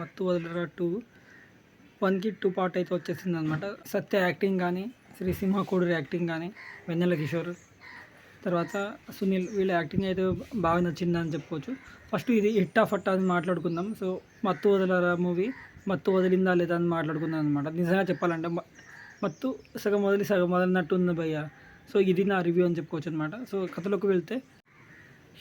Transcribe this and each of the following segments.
మత్తు వదలరా 2 1కి 2 పార్ట్ అయితే వచ్చేసింది అనమాట. సత్య యాక్టింగ్ కానీ, శ్రీ సింహ కోడూరి యాక్టింగ్ కానీ, వెన్నెల కిషోర్, తర్వాత సునీల్ వీళ్ళ యాక్టింగ్ అయితే బాగా నచ్చిందని చెప్పుకోవచ్చు. ఫస్ట్ ఇది హిట్టా ఫట్టా అని మాట్లాడుకుందాం. సో మత్తు వదలరా మూవీ మత్తు వదిలిందా లేదా అని మాట్లాడుకుందాం అనమాట. నిజంగా చెప్పాలంటే మత్తు సగం వదిలి సగం వదిలినట్టు ఉంది భయ్య. సో ఇది నా రివ్యూ అని చెప్పుకోవచ్చు అనమాట. సో కథలోకి వెళ్తే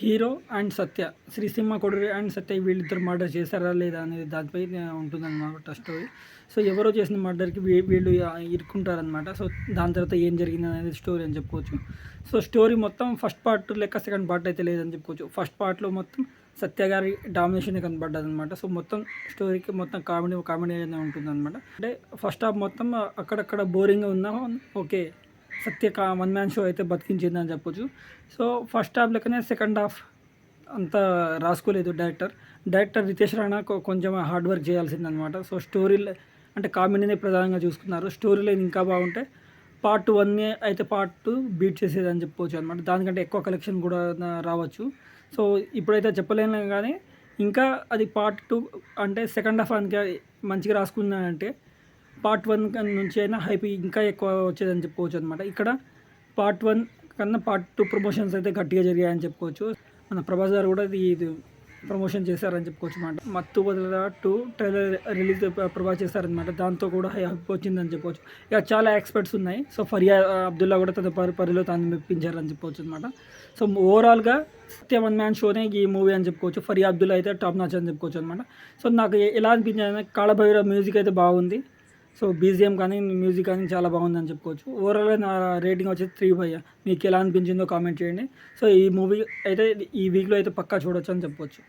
hero and Satya, Srisimha Koduri and సత్య వీళ్ళిద్దరు మర్డర్ చేశారా లేదా అనేది దానిపై ఉంటుందన్నమాట స్టోరీ. సో ఎవరో చేసిన మర్డర్కి వీళ్ళు ఇరుక్కుంటారనమాట. సో దాని తర్వాత ఏం జరిగింది అనేది స్టోరీ అని చెప్పుకోవచ్చు. సో స్టోరీ మొత్తం ఫస్ట్ పార్ట్ లెక్క సెకండ్ పార్ట్ అయితే లేదని చెప్పుకోవచ్చు. ఫస్ట్ పార్ట్లో మొత్తం సత్య గారి డామినేషన్ కనబడ్డది అనమాట. సో మొత్తం స్టోరీకి మొత్తం కామెడీ అనేది ఉంటుందన్నమాట. అంటే ఫస్ట్ హాఫ్ మొత్తం అక్కడక్కడ బోరింగ్గా ఉన్నా ఓకే, సత్య వన్ మ్యాన్ షో అయితే బతికించిందని చెప్పొచ్చు. సో ఫస్ట్ హాఫ్ లెక్కనే సెకండ్ హాఫ్ అంత రాసుకోలేదు డైరెక్టర్ రితేష్ రాణా కొంచెం హార్డ్ వర్క్ చేయాల్సిందనమాట. సో స్టోరీలో అంటే కామెడీనే ప్రధానంగా చూసుకున్నారు. స్టోరీ లైన్ ఇంకా బాగుంటే పార్ట్ 1 అయితే పార్ట్ 2 బీట్ చేసేదని చెప్పుకోవచ్చు అనమాట. దానికంటే ఎక్కువ కలెక్షన్ కూడా రావచ్చు. సో ఇప్పుడైతే చెప్పలేను కానీ ఇంకా అది పార్ట్ 2 అంటే సెకండ్ హాఫ్ అందుకే మంచిగా రాసుకున్నానంటే పార్ట్ 1 నుంచి అయినా హైప్ ఇంకా ఎక్కువ వచ్చేదని చెప్పుకోవచ్చు అనమాట. ఇక్కడ పార్ట్ 1 కన్నా పార్ట్ 2 ప్రమోషన్స్ అయితే గట్టిగా జరిగాయని చెప్పుకోవచ్చు. మన ప్రభాస్ గారు కూడా ఇది ప్రమోషన్ చేశారని చెప్పుకోవచ్చు అనమాట. మత్తు వదలరా 2 ట్రైలర్ రిలీజ్ ప్రభాస్ చేశారనమాట. దాంతో కూడా హైప్ వచ్చిందని చెప్పవచ్చు. ఇక చాలా ఎక్స్పర్ట్స్ ఉన్నాయి. సో ఫరియా అబ్దుల్లా కూడా తన పరిలో తాను మెప్పించారని చెప్పుకోవచ్చు అనమాట. సో ఓవరాల్గా సత్య వన్ మ్యాన్ షోనే ఈ మూవీ అని చెప్పుకోవచ్చు. ఫరియా అబ్దుల్లా అయితే టాప్ నాచ్ అని చెప్పుకోవచ్చు అనమాట. సో నాకు ఎలా అనిపించింది, కాళభైరవ మ్యూజిక్ అయితే బాగుంది. సో బీజిఎం కానీ మ్యూజిక్ కానీ చాలా బాగుందని చెప్పుకోవచ్చు. ఓవరాల్గా నా రేటింగ్ వచ్చేసి 3 భయ్య. మీకు ఎలా అనిపించిందో కామెంట్ చేయండి. సో ఈ మూవీ అయితే ఈ వీక్లో అయితే పక్కా చూడొచ్చు అని చెప్పవచ్చు.